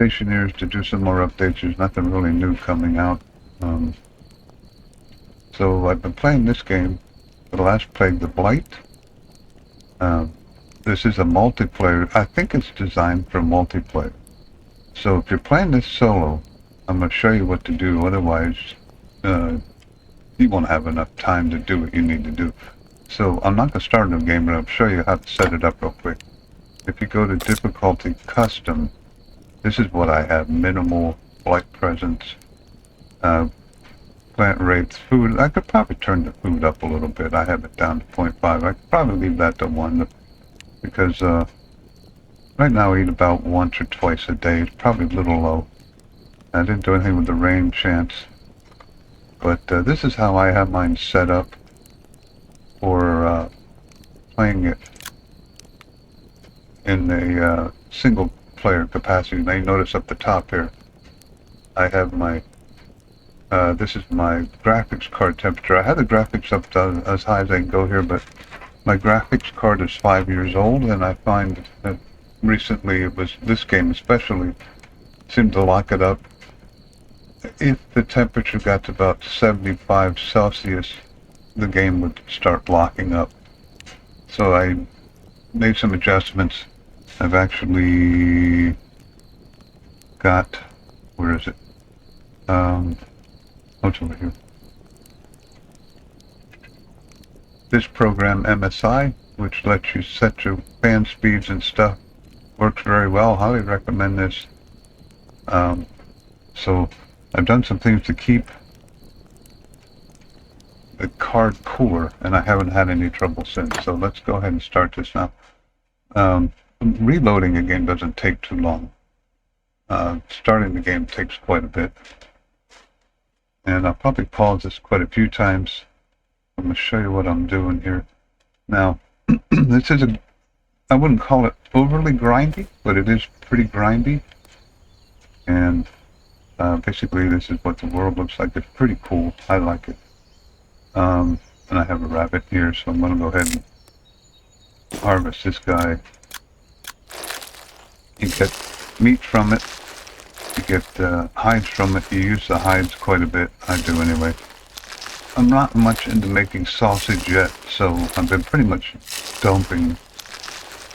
anticipation here is to do some more updates. There's nothing really new coming out. So I've been playing this game. The last played the BLIGHT. This is a multiplayer. I think it's designed for multiplayer. So if you're playing this solo, I'm going to show you what to do. Otherwise, you won't have enough time to do what you need to do. So I'm not going to start a new game, but I'll show you how to set it up real quick. If you go to difficulty custom, this is what I have. Minimal, BLIGHT presence, plant rates, food. I could probably turn the food up a little bit. I have it down to 0.5. I could probably leave that to 1 because right now I eat about once or twice a day. It's probably a little low. I didn't do anything with the rain chance. But this is how I have mine set up for playing it in a single player capacity. Now you notice up the top here, I have my, this is my graphics card temperature. I had the graphics up to as high as I can go here, but my graphics card is 5 years old, and I find that recently it was, this game especially, seemed to lock it up. If the temperature got to about 75 Celsius, the game would start locking up. So I made some adjustments. I've actually got, where is it? Oh, it's over here. This program, MSI, which lets you set your fan speeds and stuff, works very well. Highly recommend this. So I've done some things to keep the card cooler, and I haven't had any trouble since. So let's go ahead and start this now. Reloading a game doesn't take too long. Starting the game takes quite a bit. And I'll probably pause this quite a few times. I'm going to show you what I'm doing here. Now, this is I wouldn't call it overly grindy, but it is pretty grindy. And basically this is what the world looks like. It's pretty cool. I like it. And I have a rabbit here, so I'm going to go ahead and harvest this guy. You get meat from it. You get hides from it. You use the hides quite a bit. I do anyway. I'm not much into making sausage yet, so I've been pretty much dumping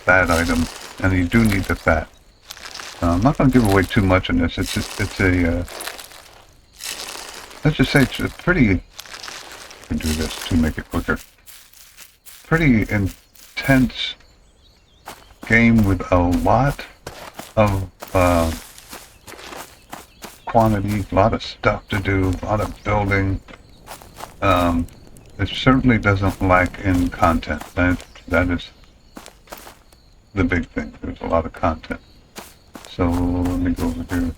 that item, and you do need the fat. I'm not going to give away too much on this. It's a let's just say it's a pretty, I can do this to make it quicker, pretty intense game with a lot of quantity, a lot of stuff to do, a lot of building. It certainly doesn't lack in content. That is the big thing. There's a lot of content. So let me go over here.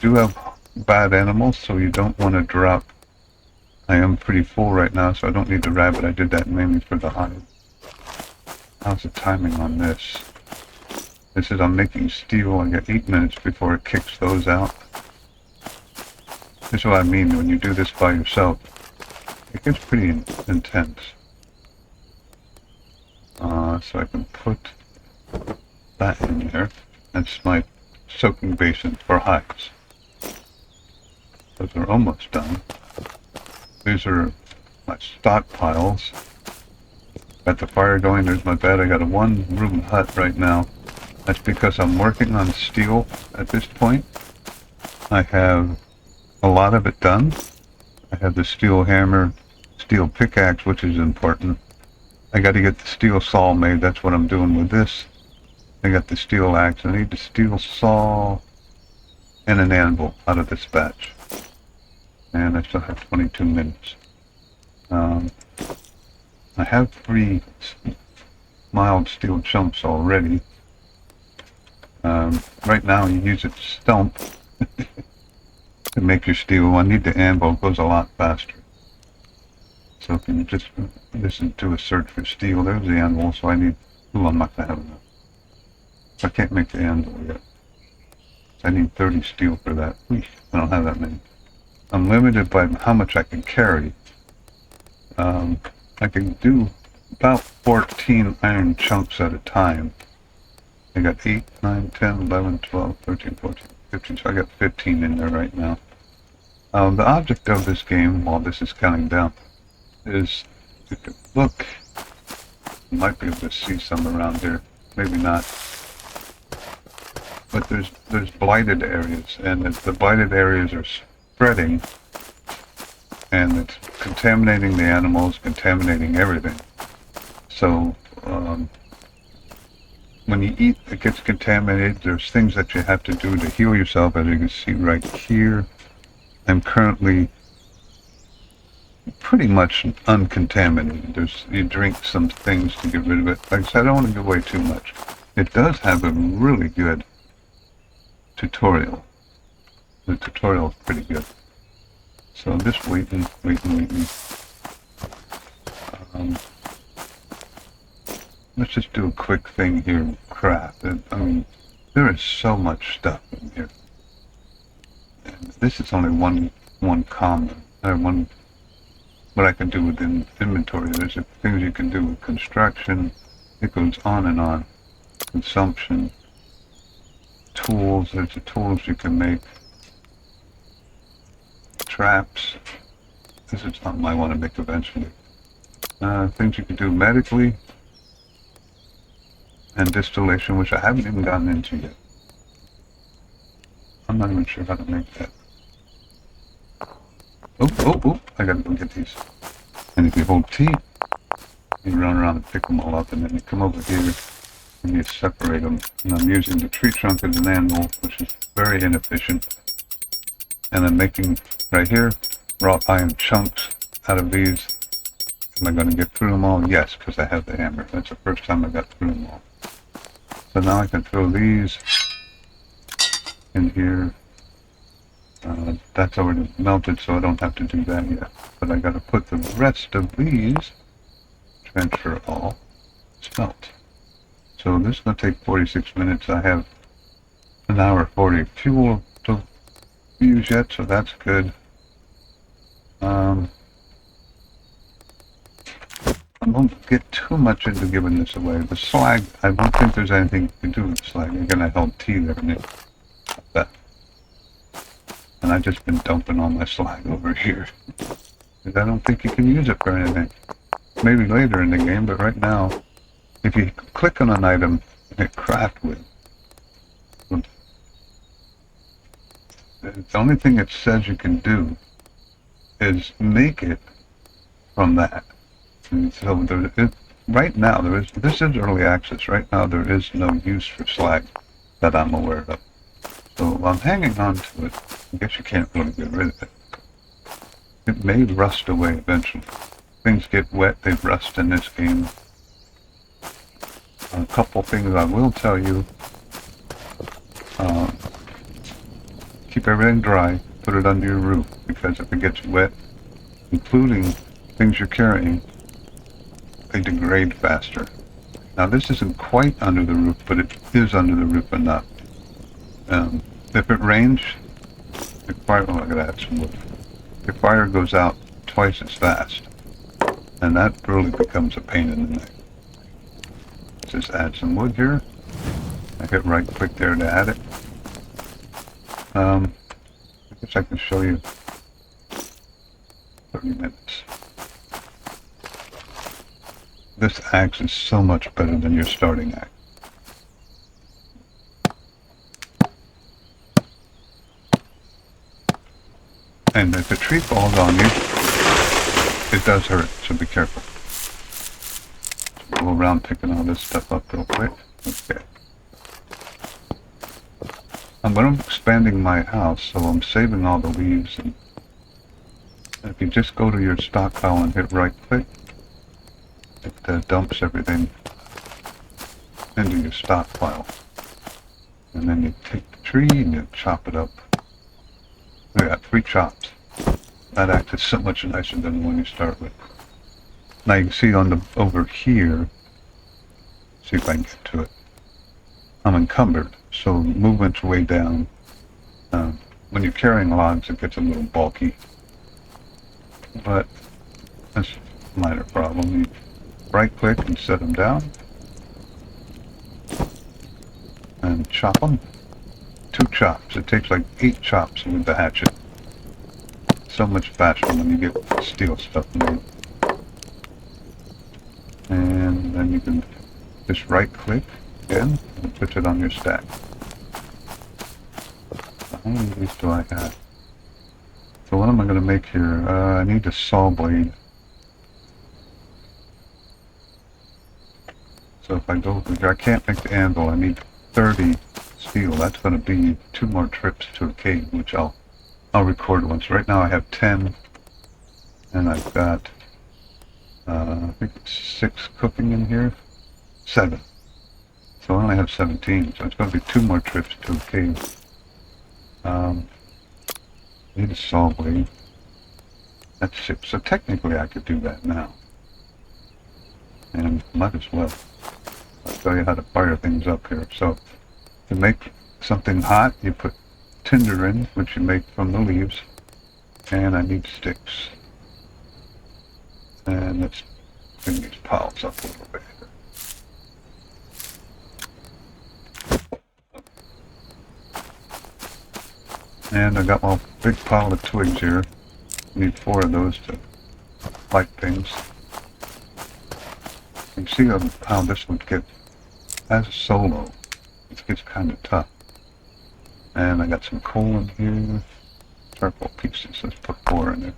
Do have bad animals, so you don't want to drop. I am pretty full right now, so I don't need the rabbit. I did that mainly for the hide. How's the timing on this? This is I'm making steel. I get 8 minutes before it kicks those out. This is what I mean when you do this by yourself. It gets pretty intense. So I can put that in there. That's my soaking basin for hides. Those are almost done. These are my stockpiles. Got the fire going. There's my bed. I got a one-room hut right now. That's because I'm working on steel at this point. I have a lot of it done. I have the steel hammer, steel pickaxe, which is important. I got to get the steel saw made. That's what I'm doing with this. I got the steel axe. I need the steel saw and an anvil out of this batch. And I still have 22 minutes. I have 3 mild steel chunks already. Right now you use it to stump to make your steel. I need the anvil. It goes a lot faster. So if you just listen to a search for steel, there's the anvil. So I need, ooh, I'm not going to have enough. I can't make the anvil yet. I need 30 steel for that. I don't have that many. I'm limited by how much I can carry. I can do about 14 iron chunks at a time. I got 8, 9, 10, 11, 12, 13, 14, 15, so I got 15 in there right now. The object of this game, while this is counting down, is, you can look, you might be able to see some around here, maybe not, but there's blighted areas, and if the blighted areas are spreading, and it's contaminating the animals, contaminating everything. So, when you eat, it gets contaminated. There's things that you have to do to heal yourself, as you can see right here. I'm currently pretty much uncontaminated. You drink some things to get rid of it. Like I said, I don't want to give away too much. It does have a really good tutorial. The tutorial is pretty good. So I'm just waiting. Let's just do a quick thing here with craft. I mean, there is so much stuff in here. And this is only one common, one what I can do with inventory. There's things you can do with construction. It goes on and on. Consumption. Tools. There's the tools you can make. Traps. This is something I want to make eventually. Things you can do medically. And distillation, which I haven't even gotten into yet. I'm not even sure how to make that. Oh, I gotta go get these. And if you hold T, you run around and pick them all up, and then you come over here and you separate them. And I'm using the tree trunk as an anvil, which is very inefficient. And I'm making, right here, wrought iron chunks out of these. Am I going to get through them all? Yes, because I have the hammer. That's the first time I got through them all. So now I can throw these in here. That's already melted, so I don't have to do that yet. But I got to put the rest of these, transfer all, smelt. So this is going to take 46 minutes. I have an hour 40 of fuel to use yet, so that's good. I won't get too much into giving this away. The slag, I don't think there's anything you can do with the slag. Again, I held T there, and that. And I've just been dumping all my slag over here. Because I don't think you can use it for anything. Maybe later in the game, but right now, if you click on an item and hit craft with, the only thing it says you can do is make it from that. And so right now, this is early access. Right now, there is no use for slag that I'm aware of. So I'm hanging on to it. I guess you can't really get rid of it. It may rust away eventually. Things get wet, they rust in this game. A couple things I will tell you. Keep everything dry. Put it under your roof, because if it gets wet, including things you're carrying, they degrade faster. Now this isn't quite under the roof, but it is under the roof enough. If it rains, the fire, oh, I gotta add some wood. The fire goes out twice as fast, and that really becomes a pain in the neck. Just add some wood here. I hit right click there to add it. I guess I can show you 30 minutes. This axe is so much better than your starting axe. And if a tree falls on you, it does hurt, so be careful. Go around picking all this stuff up real quick. Okay. I'm expanding my house, so I'm saving all the leaves. And if you just go to your stockpile and hit right click, it dumps everything into your stockpile. And then you take the tree and you chop it up. We got 3 chops. That axe is so much nicer than the one you start with. Now you can see on the over here, see if I can get to it. I'm encumbered, so movement's way down. When you're carrying logs, it gets a little bulky, but that's a minor problem. You right click and set them down. and chop them. 2 chops. It takes like 8 chops with the hatchet. So much faster when you get steel stuff made. And then you can just right click again and put it on your stack. How many of these do I have? So what am I going to make here? I need a saw blade. So if I go over here, I can't make the anvil. I need 30 steel. That's going to be 2 more trips to a cave, which I'll record once. Right now I have 10, and I've got I think it's 6 cooking in here. 7. So I only have 17. So it's going to be 2 more trips to a cave. Need a saw blade. That's 6. So technically I could do that now. And might as well. I'll show you how to fire things up here. So to make something hot, you put tinder in, which you make from the leaves. And I need sticks. And let's bring these piles up a little bit. And I got my big pile of twigs here. Need 4 of those to light things. You can see how this would get, as a solo, it gets kind of tough. And I got some coal in here. Charcoal pieces, let's put 4 in there.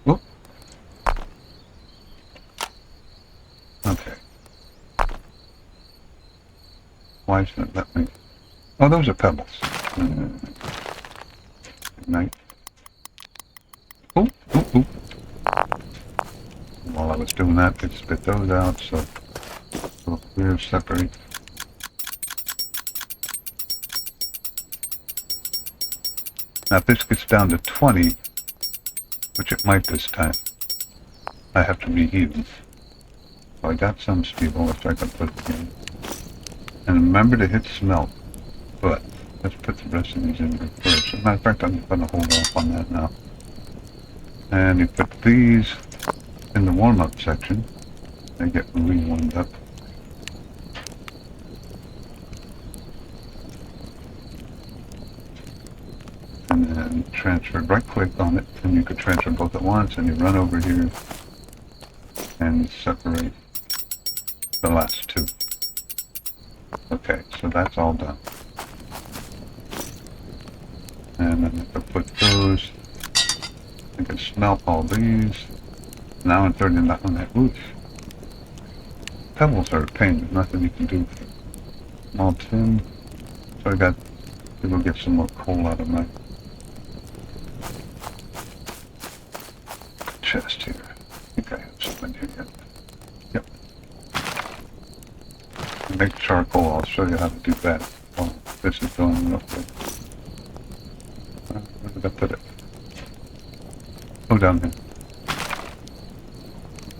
Whoop. Okay. Why isn't it let me? Oh, those are pebbles. Night. Oop, oop, oop. While I was doing that, it spit those out, so we'll separate. Now if this gets down to 20, which it might this time, I have to reheat them. So I got some steel, let's try to put it in. And remember to hit smelt, but let's put the rest of these in here first. As a matter of fact, I'm going to hold off on that now. And you put these in the warm-up section. They get re-warmed up. And then transfer, right-click on it, and you could transfer both at once, and you run over here and separate the last 2. Okay, so that's all done. And then if I put those, I can smelt all these. Now I'm turning that on that roof. Pebbles are a pain, there's nothing you can do. Small tin. So I got to go get some more coal out of my chest here. I think I have some in here yet. Yep. Make charcoal, I'll show you how to do that. Oh, this is going real quick. Where did I put it? Oh, down here.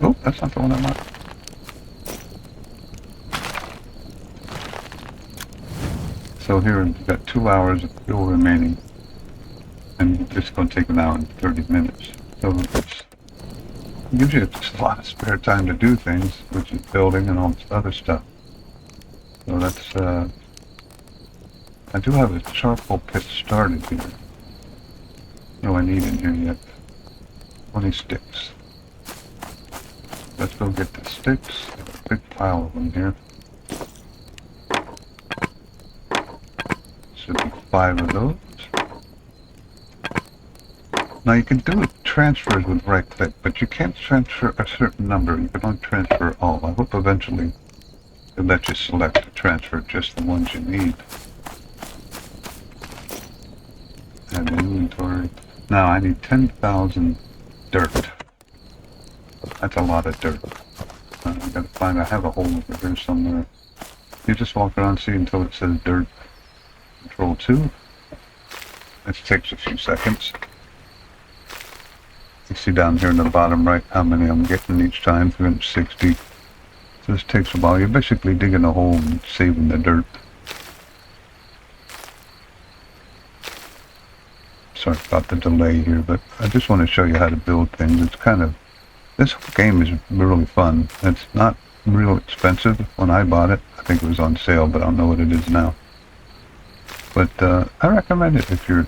Oh, that's not the one I want. So here we've got 2 hours of fuel remaining, and it's going to take an hour and 30 minutes. So it gives you just a lot of spare time to do things, which is building and all this other stuff. So that's, I do have a charcoal pit started here. No, I need in here yet. 20 sticks. Let's go get the sticks. A big pile of them here. Should be 5 of those. Now you can do transfers with right click, but you can't transfer a certain number. You can only transfer all. I hope eventually it'll let you select to transfer just the ones you need. And inventory. Now I need 10,000 dirt. That's a lot of dirt. I gotta find, I have a hole over here somewhere. You just walk around, see until it says dirt. Control 2. It takes a few seconds. You see down here in the bottom right how many I'm getting each time, 360. So this takes a while. You're basically digging a hole and saving the dirt. Sorry about the delay here, but I just want to show you how to build things. It's kind of, this game is really fun. It's not real expensive when I bought it. I think it was on sale, but I don't know what it is now. But I recommend it if you're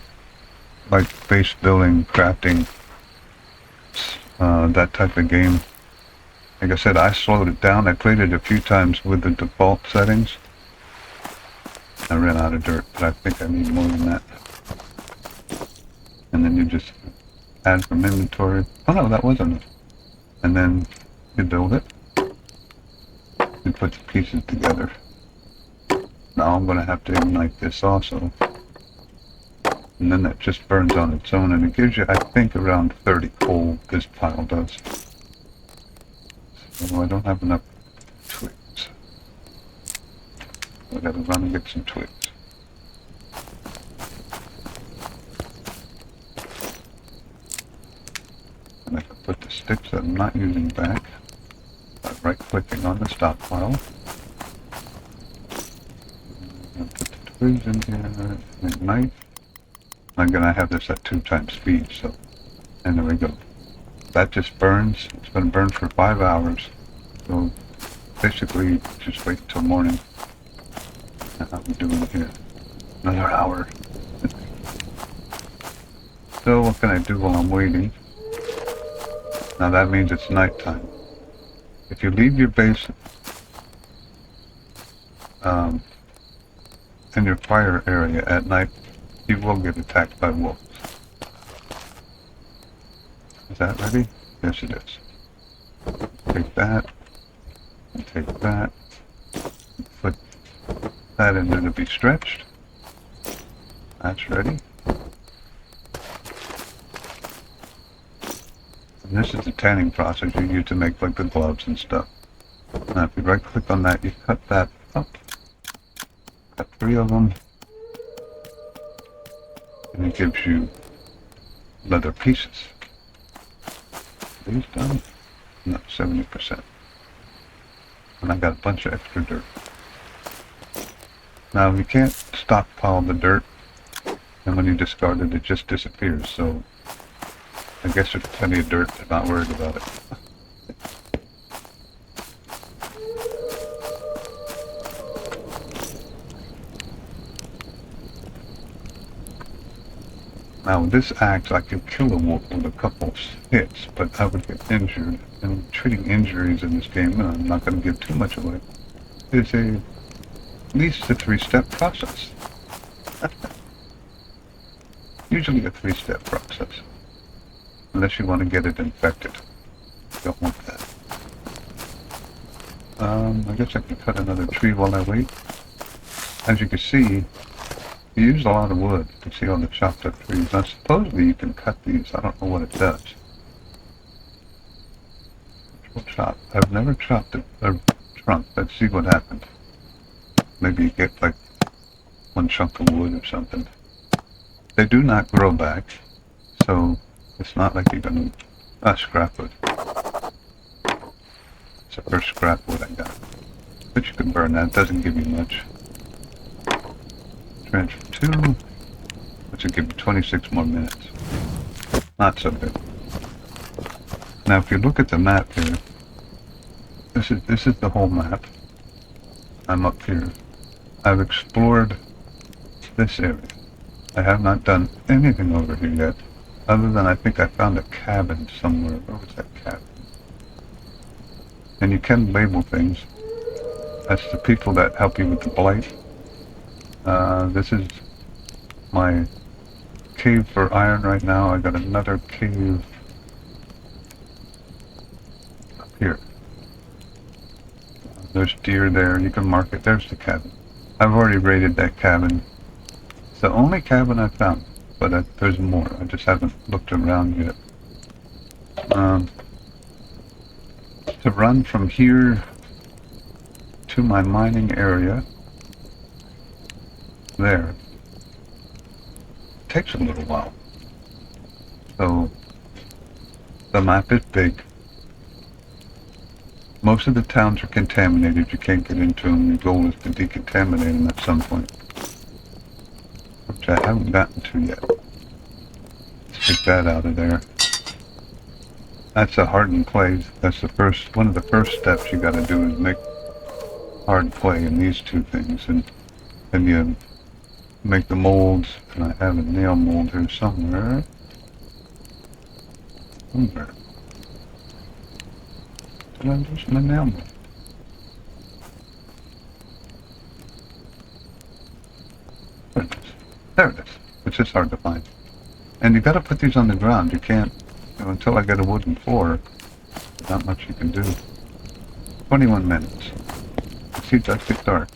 like base building, crafting, that type of game. Like I said, I slowed it down. I played it a few times with the default settings. I ran out of dirt, but I think I need more than that. And then you just add from inventory. Oh no, that wasn't it. And then you build it. You put the pieces together. Now I'm going to have to ignite this also. And then that just burns on its own, and it gives you, I think, around 30 coal, this pile does. So I don't have enough twigs. I gotta run and get some twigs. And I can put the sticks that I'm not using back by right-clicking on the stockpile. And put the twigs in here, ignite. I'm gonna have this at 2 times speed, so, and there we go. That just burns. It's gonna burn for 5 hours. So basically, just wait until morning. And how we doing here? Another hour. So what can I do while I'm waiting? Now that means it's nighttime. If you leave your base in your fire area at night, you will get attacked by wolves. Is that ready? Yes, it is. Take that, and take that, and put that in there to be stretched. That's ready. And this is the tanning process you use to make like the gloves and stuff. Now if you right click on that, you cut that up. Cut 3 of them. And it gives you leather pieces. Are these done? No, 70%. And I got a bunch of extra dirt. Now you can't stockpile the dirt, and when you discard it, it just disappears, so I guess there's plenty of dirt, I'm not worried about it. Now with this axe I could kill a wolf with a couple hits, but I would get injured, and treating injuries in this game, and I'm not going to give too much away, is at least a 3-step process. Usually a 3-step process. Unless you want to get it infected. You don't want that. I guess I can cut another tree while I wait. As you can see, you used a lot of wood. You can see all the chopped up trees. Now supposedly you can cut these. I don't know what it does. We'll chop. I've never chopped a trunk. Let's see what happens. Maybe you get like 1 chunk of wood or something. They do not grow back, so it's not like you're gonna scrap wood. It's the first scrap wood I got. But you can burn that, it doesn't give you much. Transfer 2, which will give you 26 more minutes. Not so good. Now if you look at the map here, this is the whole map. I'm up here. I've explored this area. I have not done anything over here yet, other than I think I found a cabin somewhere. Where was that cabin? And you can label things. That's the people that help you with the blight. This is my cave for iron right now. I got another cave up here. There's deer there. You can mark it. There's the cabin. I've already raided that cabin. It's the only cabin I found, but there's more. I just haven't looked around yet. To run from here to my mining area, there, takes a little while. So, the map is big. Most of the towns are contaminated. You can't get into them. The goal is to decontaminate them at some point, which I haven't gotten to yet. Let's take that out of there. That's a hardened clay. That's the first, one of the first steps you gotta do is make hard clay in these two things, and then you make the molds, and I have a nail mold here somewhere. Somewhere. Did I lose my nail mold? There it is. There it is. It's just hard to find. And you gotta put these on the ground. You can't, until I get a wooden floor, there's not much you can do. 21 minutes. See, it does get dark.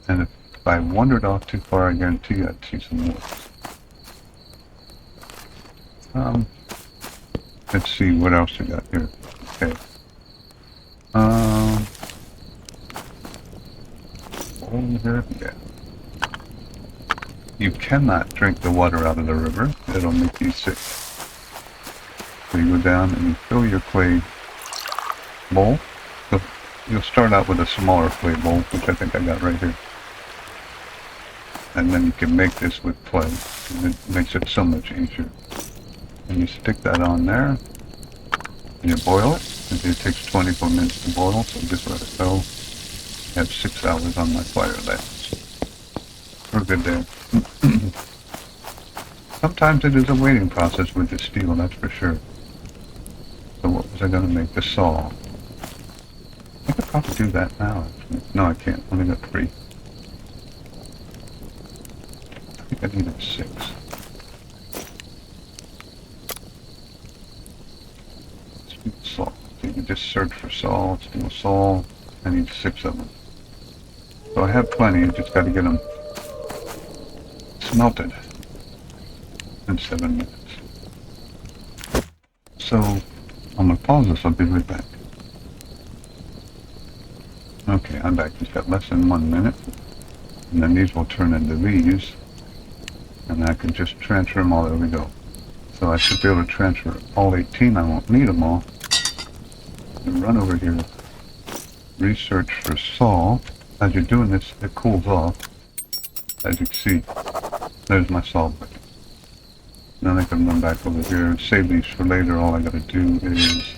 And if I wandered off too far, I guarantee you I'd see some more. Let's see what else we got here. Okay. Over here, yeah. You cannot drink the water out of the river. It'll make you sick. So you go down and you fill your clay bowl. So you'll start out with a smaller clay bowl, which I think I got right here. And then you can make this with clay. And it makes it so much easier. And you stick that on there. And you boil it. And it takes 24 minutes to boil, so just let it go. I have 6 hours on my fire there. We're good there. Sometimes it is a waiting process with the steel, that's for sure. So what was I going to make? The saw. I could probably do that now, actually. No, I can't. Only got 3. I think I needed 6. Steel saw. So you can just search for saw, steel saw. I need 6 of them. So I have plenty, I just got to get them smelted in 7 minutes. So I'm going to pause this, I'll be right back. Okay, I'm back. It's got less than 1 minute. And then these will turn into these. And I can just transfer them all. There we go. So I should be able to transfer all 18. I won't need them all. And run over here. Research for saw. As you're doing this, it cools off. As you can see, there's my saw blade. Then I can run back over here and save these for later. All I gotta do is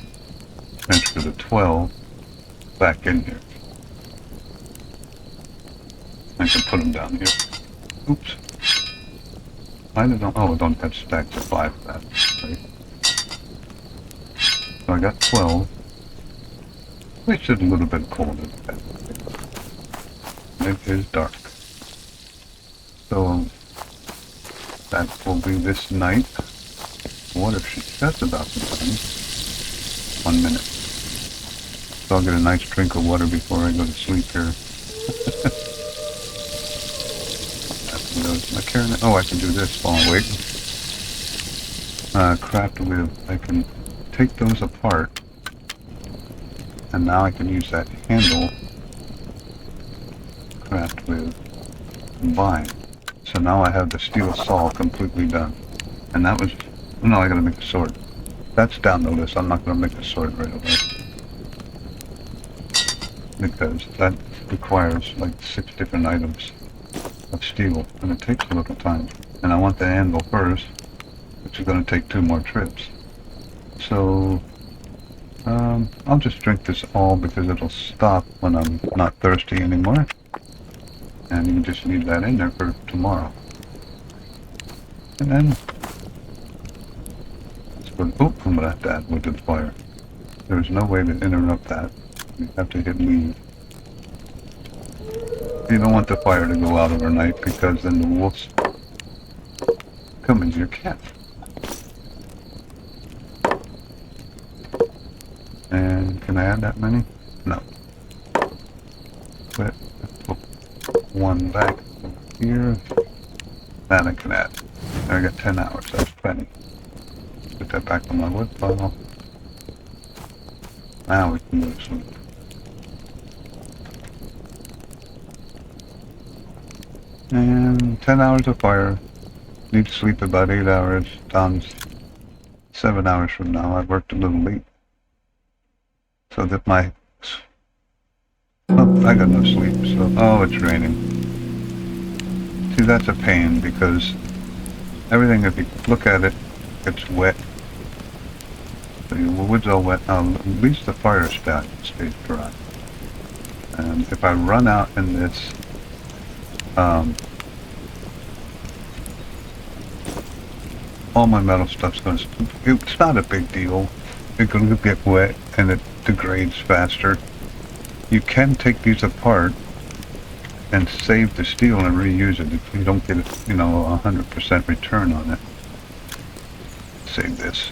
transfer the 12 back in here. I can put them down here. Oops. I don't, oh, I don't have stacks of 5 of that, right? So I got 12. Which is a little bit colder. It is dark. So that will be this night. Water sheet. That's about the time. 1 minute. So I'll get a nice drink of water before I go to sleep here. Oh, I can do this while I'm waiting. Craft with, I can take those apart. And now I can use that handle. Craft with combine. So now I have the steel saw completely done. And that was, no, I gotta make a sword. That's down the list. I'm not gonna make a sword right away. Because that requires like 6 different items of steel, and it takes a little time. And I want the anvil first, which is going to take 2 more trips. So I'll just drink this all because it'll stop when I'm not thirsty anymore. And you just leave that in there for tomorrow. And then let's go. Oop, I'm going to have to add wood to the fire. There's no way to interrupt that. You have to hit leave. You don't want the fire to go out overnight because then the wolves come into your camp. And can I add that many? No. But put 1 back over here. That I can add. There, I got 10 hours. That's plenty. Put that back on my wood pile. Now we can go to sleep. And 10 hours of fire. Need to sleep about 8 hours. Times 7 hours from now. I worked a little late. So that my... Oh, I got no sleep. So, oh, it's raining. See, that's a pain because everything, if you look at it, it's wet. So the wood's all wet. Now, at least the fire stays dry. And if I run out in this, all my metal stuff's going to... It's not a big deal. It's going to get wet and it degrades faster. You can take these apart and save the steel and reuse it if you don't get, 100% return on it. Save this.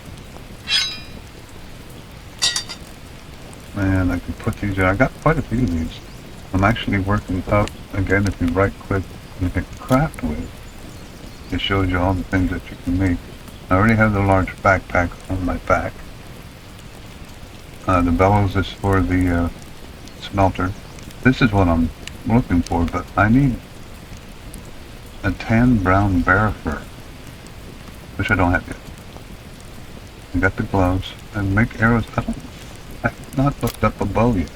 And I can put these in. I got quite a few of these. I'm actually working up, again, if you right click and hit craft with, it shows you all the things that you can make. I already have the large backpack on my back. The bellows is for the smelter. This is what I'm looking for, but I need a tan brown bear fur, which I don't have yet. I got the gloves and make arrows. I have not looked up a bow yet.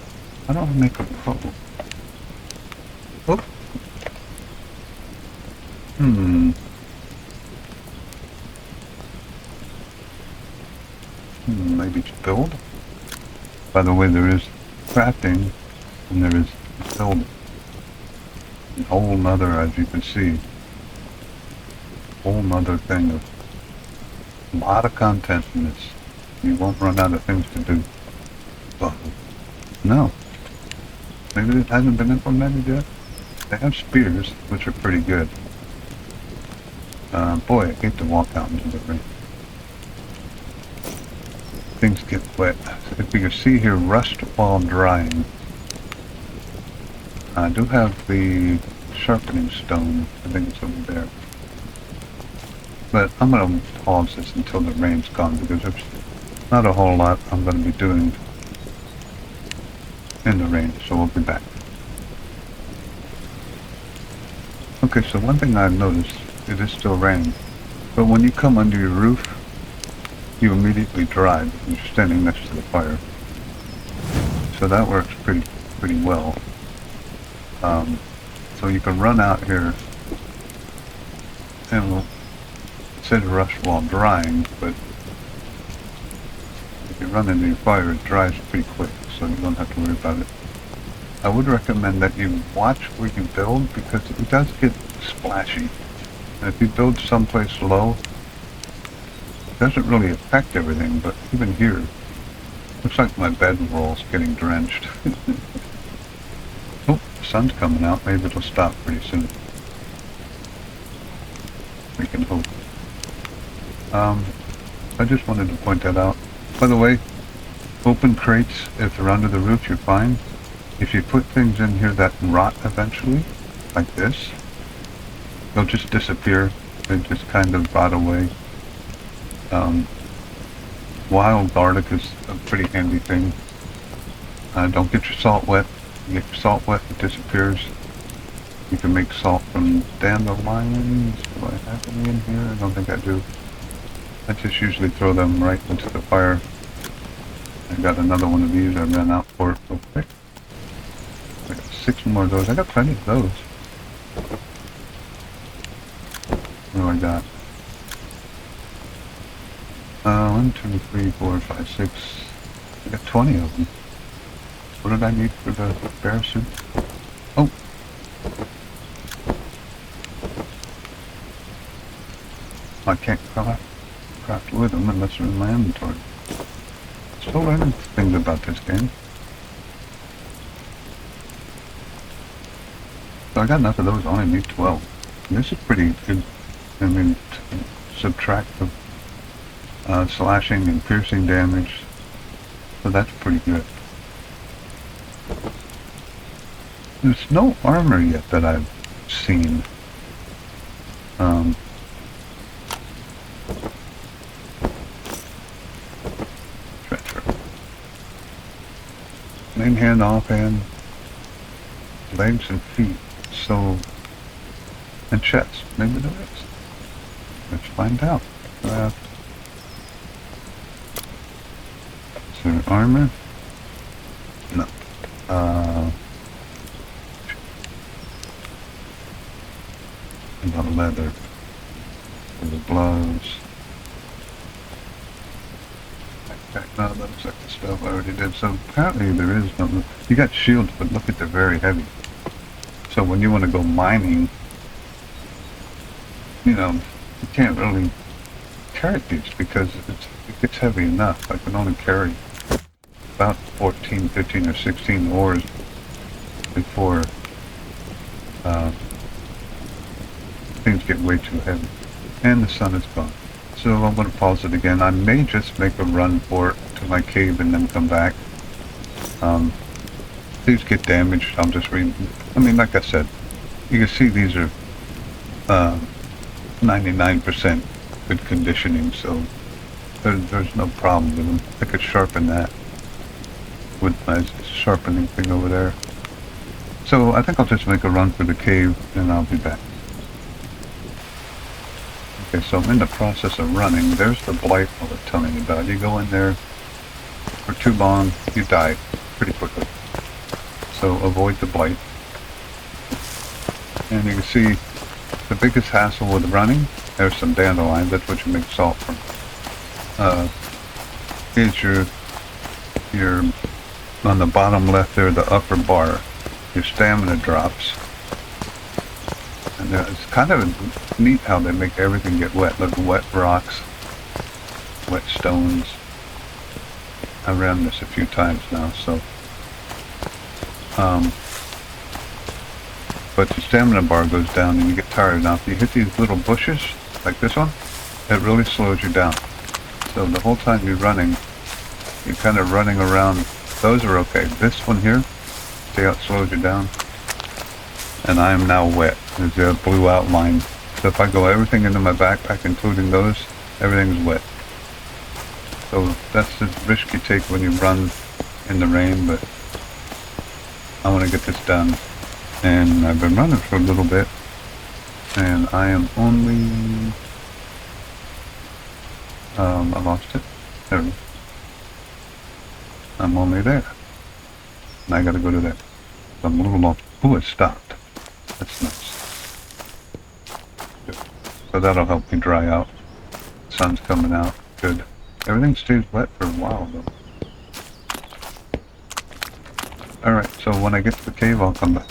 I don't make a bow. Oh. Maybe to build. By the way, there is crafting and there is building. A whole nother, as you can see, whole nother thing of a lot of content in this. You won't run out of things to do. But no. Maybe it hasn't been implemented yet. They have spears, which are pretty good. Boy, I hate to walk out into the rain. Things get wet. If you can see here, rust while drying. I do have the sharpening stone. I think it's over there. But I'm going to pause this until the rain's gone because there's not a whole lot I'm going to be doing in the rain, so we'll be back. Okay, so one thing I've noticed, it is still raining, but when you come under your roof, you immediately dry because you're standing next to the fire. So that works pretty well. So you can run out here and it says rust while drying, but if you run into your fire, it dries pretty quick, so you don't have to worry about it. I would recommend that you watch where you build because it does get splashy. And if you build someplace low, it doesn't really affect everything, but even here, looks like my bedroll's getting drenched. Oh, the sun's coming out. Maybe it'll stop pretty soon. We can hope. I just wanted to point that out. By the way, open crates, if they're under the roof, you're fine. If you put things in here that rot eventually, like this, they'll just disappear. They just kind of rot away. Wild garlic is a pretty handy thing. Don't get your salt wet. You get your salt wet, it disappears. You can make salt from dandelions. Do I have any in here? I don't think I do. I just usually throw them right into the fire. I got another one of these. I ran out for it real quick. I got 6 more of those. I got plenty of those. What do I got? 1, 2, 3, 4, 5, 6. I got 20 of them. What did I need for the bear suit? Oh! I can't craft with them unless they're in my inventory. Still learning things about this game. So I got enough of those, I only need 12. And this is pretty good. I mean, subtract the slashing and piercing damage. So that's pretty good. There's no armor yet that I've seen. Treasure. Main hand, offhand, legs and feet. So, and chest. Maybe there is. Let's find out. Is there armor? No. About leather. For the gloves. Okay, no, that looks like the stuff I already did. So apparently there is no... You got shields, but look at they're very heavy. So when you want to go mining, you know, you can't really carry these because it gets heavy enough. I can only carry about 14, 15, or 16 ores before things get way too heavy. And the sun is gone. So I'm going to pause it again. I may just make a run for it to my cave and then come back. These get damaged. I'll just I mean, like I said, you can see these are 99% good conditioning, so there's no problem with them. I could sharpen that with my sharpening thing over there. So I think I'll just make a run for the cave and I'll be back. Okay, so I'm in the process of running. There's the blight I was telling you about. You go in there for too long, you die pretty quickly. So avoid the blight. And you can see the biggest hassle with running, there's some dandelion, that's what you make salt from. Is your on the bottom left there, the upper bar, your stamina drops. And it's kind of neat how they make everything get wet. Look, wet rocks, wet stones. I ran this a few times now, so. But the stamina bar goes down and you get tired. Now if you hit these little bushes, like this one, it really slows you down. So the whole time you're running, you're kind of running around. Those are okay. This one here, see how it slows you down? And I am now wet. There's a blue outline. So if I go everything into my backpack, including those, everything's wet. So that's the risk you take when you run in the rain, but I want to get this done. And I've been running for a little bit, and I am only, I lost it. There it is. I'm only there. And I gotta go to that. So I'm a little lost. Ooh, it stopped. That's nice. Good. So that'll help me dry out. Sun's coming out. Good. Everything stays wet for a while though. Alright, so when I get to the cave, I'll come back.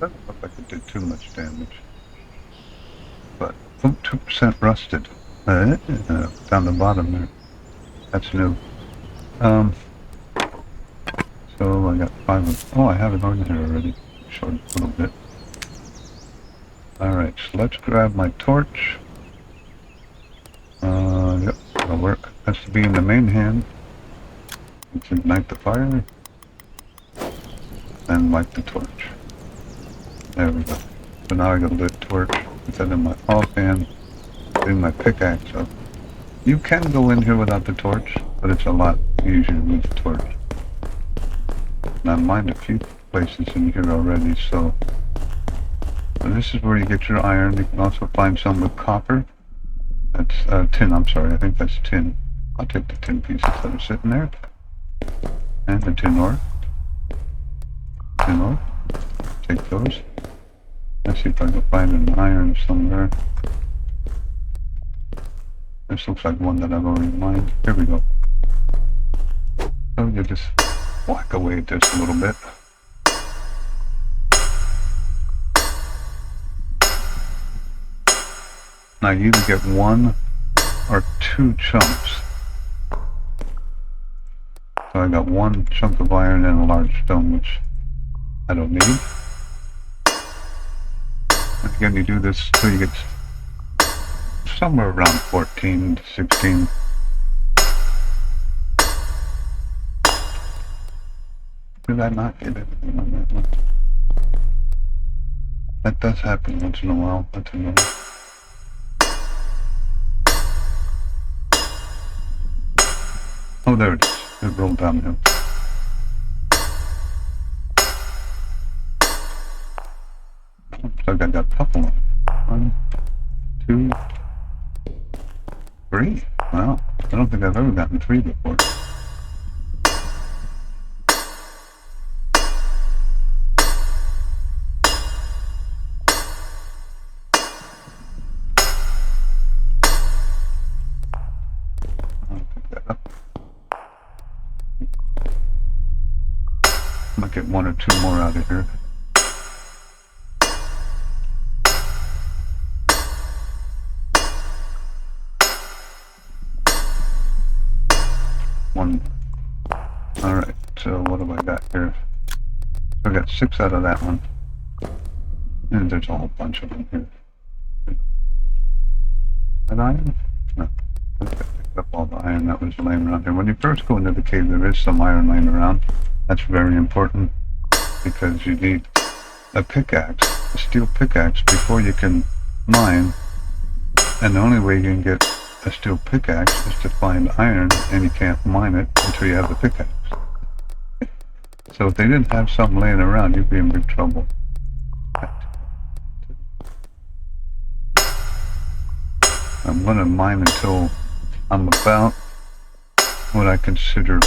Doesn't look like it did too much damage. But, oh, 2% rusted. Down the bottom there. That's new. So I got 5 of... Oh, I have it on here already. Showed a little bit. Alright, so let's grab my torch. Yep, that'll work. Has to be in the main hand. Let's ignite the fire. And light the torch. There we go. So now I got a lit torch. Put that in my offhand. Do my pickaxe up. You can go in here without the torch, but it's a lot easier with the torch. And I mined a few places in here already, so this is where you get your iron. You can also find some with copper. That's tin, I'm sorry, I think that's tin. I'll take the tin pieces that are sitting there. And the tin ore. Tin ore. Take those. Let's see if I can find an iron somewhere. This looks like one that I've already mined. Here we go. So you just whack away at this a little bit. Now you either get 1 or 2 chunks. So I got 1 chunk of iron and a large stone, which I don't need. And again, you do this till you get somewhere around 14 to 16. Did I not get everything on that one? That does happen once in a while. That's annoying. Oh, there it is. It rolled downhill. Looks like I got a couple of them. 1, 2, 3. Wow. I don't think I've ever gotten 3 before. Might get 1 or 2 more out of here. One. Alright, so what have I got here? I got 6 out of that one. And there's a whole bunch of them here. An iron? No. I picked up all the iron that was laying around here. When you first go into the cave, there is some iron laying around. That's very important because you need a pickaxe, a steel pickaxe, before you can mine. And the only way you can get a steel pickaxe is to find iron, and you can't mine it until you have the pickaxe. So if they didn't have something laying around, you'd be in big trouble. I'm going to mine until I'm about what I consider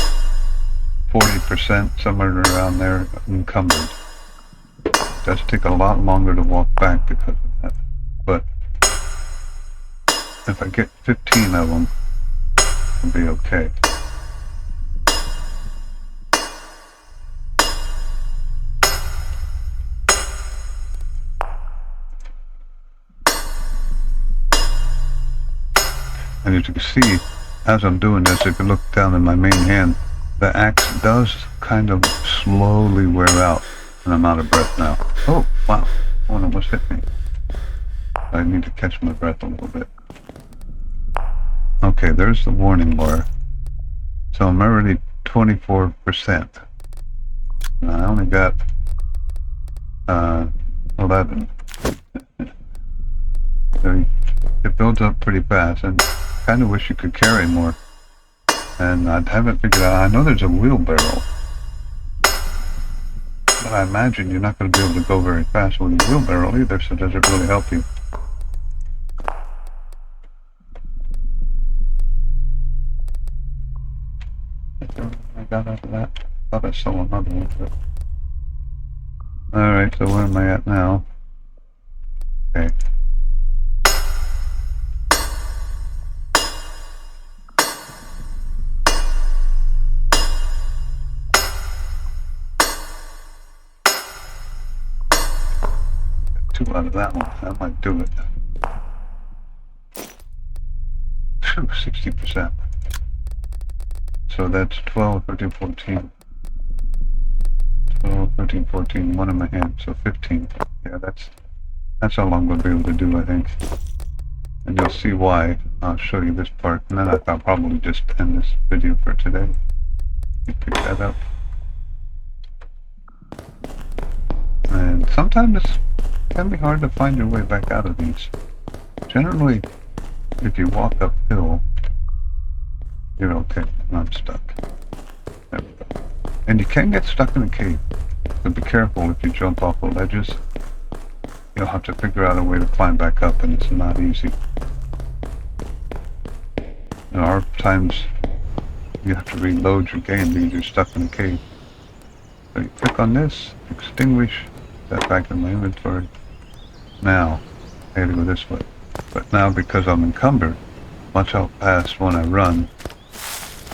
40%, somewhere around there, encumbered. It does take a lot longer to walk back because of that. But if I get 15 of them, it'll be okay. And as you can see, as I'm doing this, if you look down in my main hand, the axe does kind of slowly wear out, and I'm out of breath now. Oh, wow. One almost hit me. I need to catch my breath a little bit. Okay, there's the warning bar. So I'm already 24%. And I only got 11. So it builds up pretty fast, and kind of wish you could carry more. And I haven't figured out, I know there's a wheelbarrow, but I imagine you're not going to be able to go very fast with a wheelbarrow either, so does it really help you? I got out of that. Thought I saw another one, but... Alright, so where am I at now? Okay. 2 out of that one. That might do it. Phew, 60%. So that's 12, 13, 14. 12, 13, 14, 1 in my hand, so 15. Yeah, that's how long we'll be able to do, I think. And you'll see why. I'll show you this part, and then I'll probably just end this video for today. You pick that up. And sometimes it can be hard to find your way back out of these. Generally, if you walk uphill, you're okay. I'm stuck. There we go. And you can get stuck in a cave. So be careful if you jump off the ledges. You'll have to figure out a way to climb back up, and it's not easy. There are times you have to reload your game because you're stuck in a cave. So you click on this, extinguish, that back in my inventory. Now, I gotta go this way. But now because I'm encumbered, watch how fast when I run,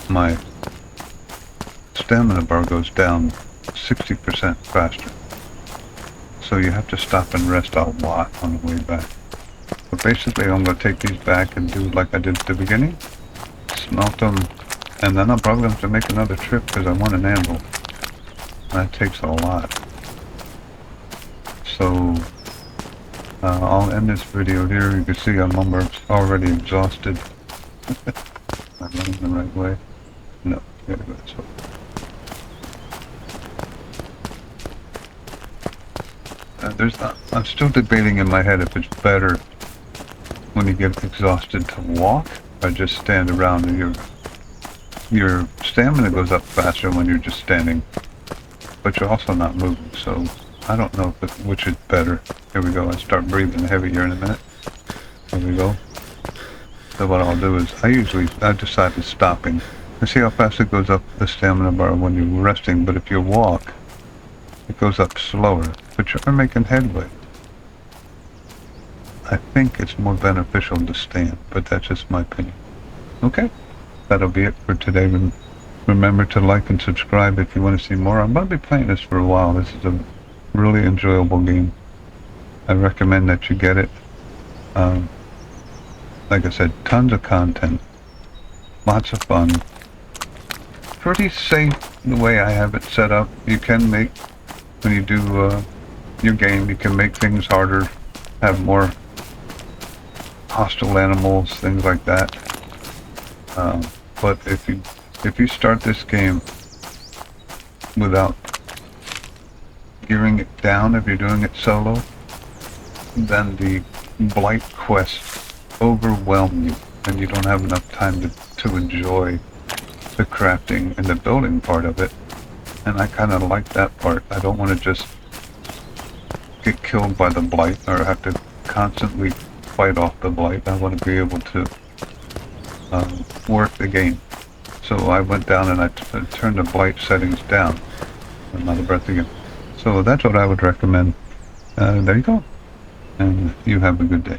my stamina bar goes down 60% faster. So you have to stop and rest a lot on the way back. But basically I'm going to take these back and do like I did at the beginning. Smelt them, and then I'm probably going to have to make another trip because I want an anvil. That takes a lot. So I'll end this video here. You can see I'm already exhausted. Am I running the right way? No, gotta go this way. I'm still debating in my head if it's better when you get exhausted to walk or just stand around, and your stamina goes up faster when you're just standing, but you're also not moving, so I don't know which is better. Here we go, I start breathing heavy here in a minute. Here we go. So what I'll do is, I decided stopping. You see how fast it goes up the stamina bar when you're resting, but if you walk, it goes up slower, but you're making headway. I think it's more beneficial to stand, but that's just my opinion. Okay, that'll be it for today. Remember to like and subscribe if you want to see more. I'm going to be playing this for a while. This is a really enjoyable game. I recommend that you get it. Like I said, tons of content, lots of fun, pretty safe the way I have it set up. You can make, when you do your game, you can make things harder, have more hostile animals, things like that. But if you start this game without gearing it down, if you're doing it solo, then the blight quests overwhelm you, and you don't have enough time to enjoy the crafting and the building part of it. And I kind of like that part. I don't want to just get killed by the blight or have to constantly fight off the blight. I want to be able to work the game. So I went down and I turned the blight settings down. I'm out of breath again. So that's what I would recommend. There you go. And you have a good day.